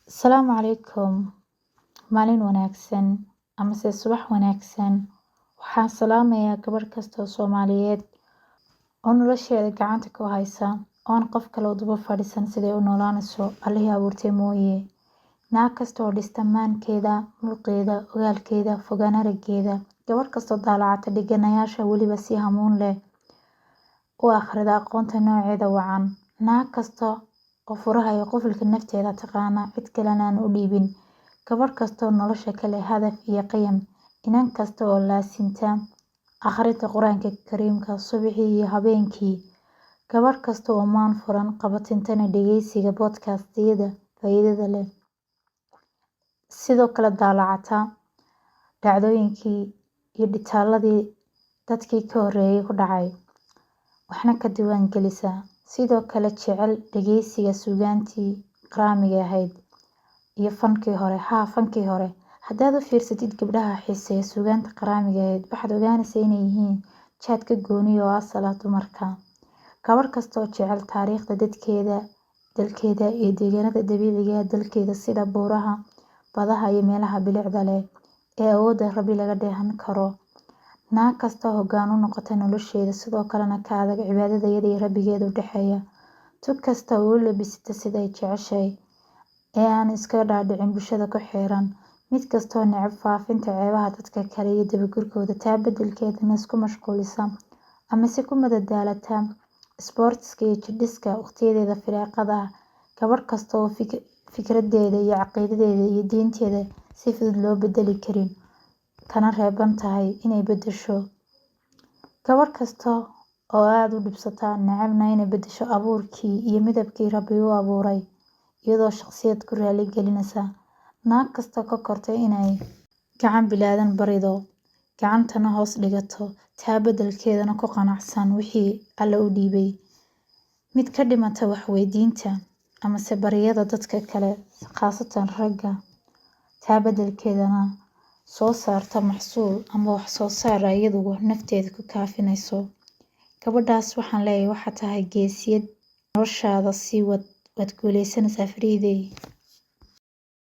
Asalaamu calaykum. Maalin wanaagsan amase subax wanaagsan. Waxaan salaamayaa gabar kasta oo Soomaaliyeed oo nolosheeda gacanta ku haysa oon qof kale u daba fadhiisan siday u noolaanayso Allihii abuurtay mooye. Naag kasta oo dhista maankeeda, mulkeeda, ogaalkeeda, fogaan araggeeda. Gabar kasta oo daalacata dhiganayaasha weliba si hamuun leh u akhrida aqoonta nooceeda wacan. Naag kasta oo furaha iyo qufulka nafteeda taqaana cid kalena aan u dhiibin. Gabar kasta oo nolosha kale hadaf iyo qiyam. Inan kasta oo laasinta akhrinta Quraanka Kariimka subaxii iyo habeenkii. Gabar kasta oo maan furan qabatintana dhageysiga podcast-yada faa'iidada leh. Sidoo kale daalacata dhacdooyinkii iyo dhitaaladii dadkii ka horreeyay ku dhacay. Waxna ka diiwaan gelisa. Sidoo kale jecel dhageysiga suugaantii qaraamiga ahayd iyo fankii hore. Haddaad u fiirsatid gabdhaha xiiseeya suugaanta qaraamiga ahayd, waxaad ogaanaysaa inay yihiin jaad ka gooni oo asal ah dumarka. Gabar kasta oo jecel taariikhda dadkeeda, dalkeeda iyo deegaanada dabiiciga ah dalkeeda sida buuraha, badaha iyo meelaha bilicda leh ee awoodda Rabbi laga dheehan karo. Naag kasta oo hoggaan u noqota nolosheeda sidoo kalena ka adag cibaadada iyada iyo Rabbigeeda u dhexeeya. Tug kasta oo u labisata siday jeceshahay ee aan iska dhaadhicin bulshada ku xeeran. Mid kasta oo neceb faafinta ceebaha dadka kale iyo dabagurkooda taa beddelkeedana isku mashquulisa ama si ku madadaalata isboortiska iyo jidhiska waqtiyadeeda firaaqada ah. Gabar kasta oo fikradeeda iyo caqiidadeeda iyo diinteeda si fudud loo beddeli karin kana reeban tahay inay beddesho. Gabar kasta oo aad u dhibsata necebna inay beddesho abuurkii iyo midabkii Rabbi u abuuray iyadoo shakhsiyad ku raali gelinaysa. Naag kasta ka kortay inay gacan bilaadan barido, gacantana hoos dhigato, taa beddelkeedana ku qanacsan wixii Alle u dhiibay. Mid ka dhimata wax weydiinta amase baryada dadka kale, khaasatan ragga, taa beddelkeedana soo saarta maxsuul ama wax soo saar iyadu nafteeda ku kaafinayso. Gabadhaas waxaan leeyahay waxaa tahay geesiyad noloshaada sii wad, waad guuleysanaysaa Fariiday.